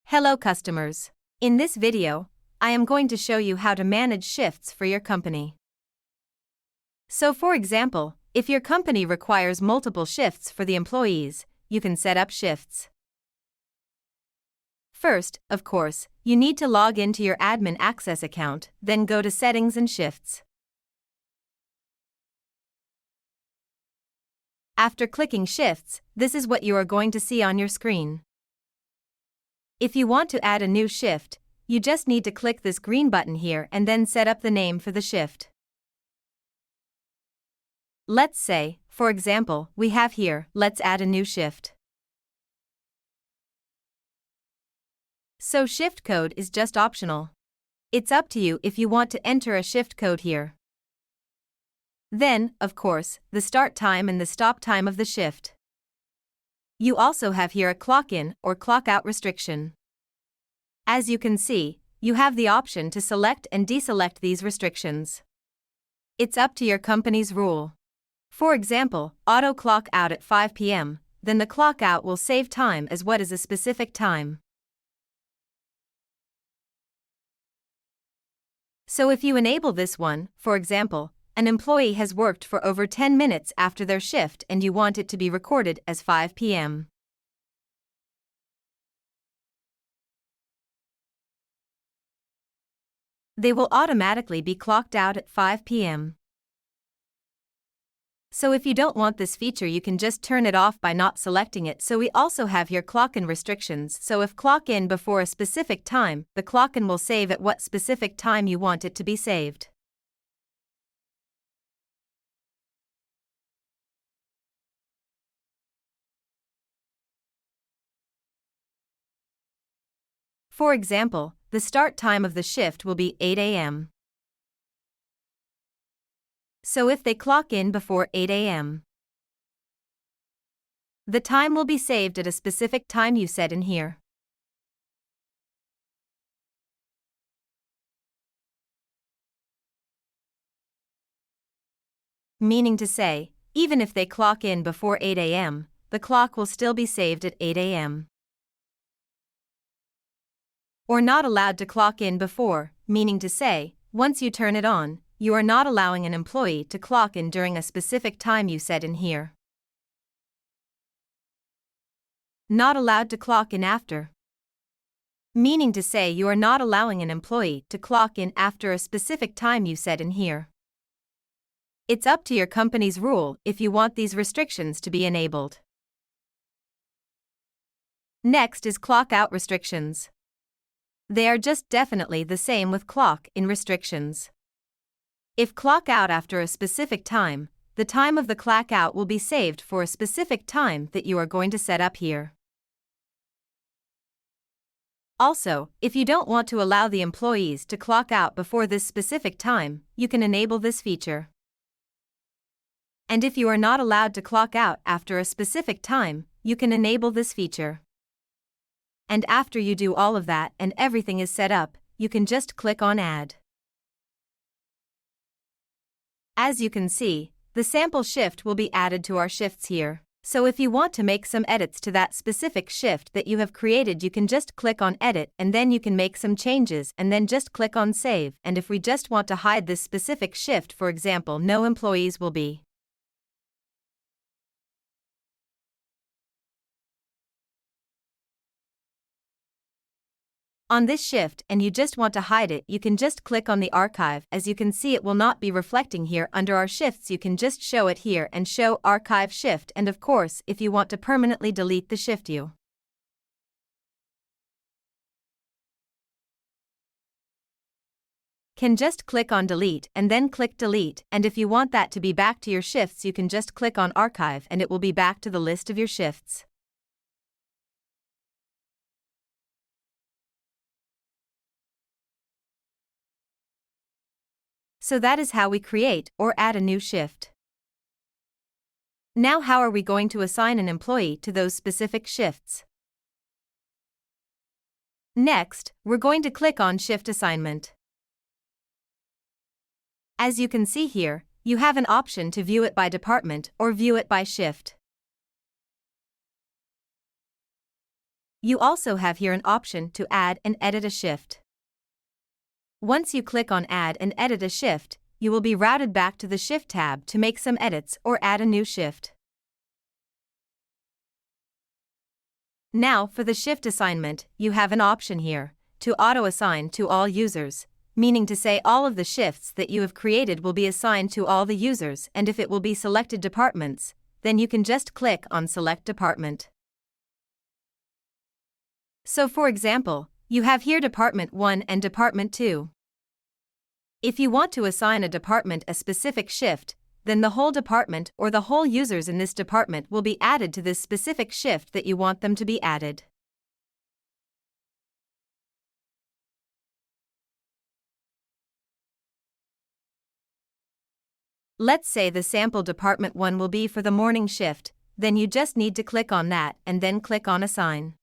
Hello customers. In this video, I am going to show you how to manage shifts for your company. So for example, if your company requires multiple shifts for the employees, you can set up shifts. First, of course, you need to log into your admin access account, then go to Settings and Shifts. After clicking Shifts, this is what you are going to see on your screen. If you want to add a new shift, you just need to click this green button here and then set up the name for the shift. Let's say, for example, we have here, let's add a new shift. So shift code is just optional. It's up to you if you want to enter a shift code here. Then, of course, the start time and the stop time of the shift. You also have here a clock in or clock out restriction. As you can see, you have the option to select and deselect these restrictions. It's up to your company's rule. For example, auto clock out at 5 p.m., then the clock out will save time as what is a specific time. So if you enable this one, for example, an employee has worked for over 10 minutes after their shift and you want it to be recorded as 5 p.m. They will automatically be clocked out at 5 p.m. So if you don't want this feature, you can just turn it off by not selecting it. So we also have here clock in restrictions. So if clock in before a specific time, the clock in will save at what specific time you want it to be saved. For example, the start time of the shift will be 8 a.m. So if they clock in before 8 a.m., the time will be saved at a specific time you set in here. Meaning to say, even if they clock in before 8 a.m., the clock will still be saved at 8 a.m. Or not allowed to clock in before, meaning to say, once you turn it on, you are not allowing an employee to clock in during a specific time you set in here. Not allowed to clock in after. Meaning to say you are not allowing an employee to clock in after a specific time you set in here. It's up to your company's rule if you want these restrictions to be enabled. Next is clock out restrictions. They are just definitely the same with clock in restrictions. If clock out after a specific time, the time of the clock out will be saved for a specific time that you are going to set up here. Also, if you don't want to allow the employees to clock out before this specific time, you can enable this feature. And if you are not allowed to clock out after a specific time, you can enable this feature. And after you do all of that and everything is set up, you can just click on Add. As you can see, the sample shift will be added to our shifts here. So if you want to make some edits to that specific shift that you have created, you can just click on Edit and then you can make some changes and then just click on Save. And if we just want to hide this specific shift, for example, no employees will be. On this shift and you just want to hide it, you can just click on the archive. As you can see, it will not be reflecting here under our shifts. You can just show it here and show archive shift, and of course, if you want to permanently delete the shift, you can just click on delete and then click delete, and if you want that to be back to your shifts, you can just click on archive and it will be back to the list of your shifts. So that is how we create or add a new shift. Now how are we going to assign an employee to those specific shifts? Next, we're going to click on Shift Assignment. As you can see here, you have an option to view it by department or view it by shift. You also have here an option to add and edit a shift. Once you click on Add and Edit a Shift, you will be routed back to the Shift tab to make some edits or add a new shift. Now for the shift assignment, you have an option here to auto-assign to all users, meaning to say all of the shifts that you have created will be assigned to all the users, and if it will be selected departments, then you can just click on Select Department. So for example, you have here Department 1 and Department 2. If you want to assign a department a specific shift, then the whole department or the whole users in this department will be added to this specific shift that you want them to be added. Let's say the sample Department 1 will be for the morning shift, then you just need to click on that and then click on Assign.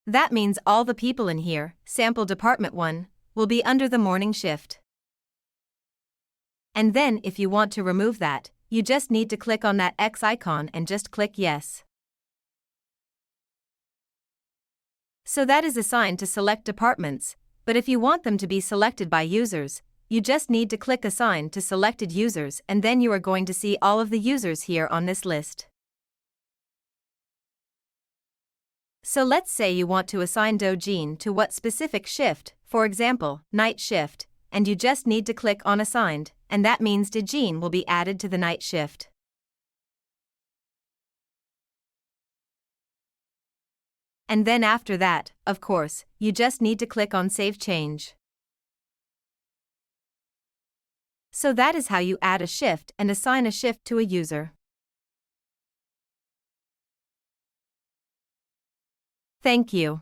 That means all the people in here, sample Department 1, will be under the morning shift. And then if you want to remove that, you just need to click on that X icon and just click Yes. So that is assigned to select departments, but if you want them to be selected by users, you just need to click Assign to selected users, and then you are going to see all of the users here on this list. So let's say you want to assign Dojin to what specific shift, for example, night shift, and you just need to click on Assigned, and that means Dojin will be added to the night shift. And then after that, of course, you just need to click on Save Change. So that is how you add a shift and assign a shift to a user. Thank you.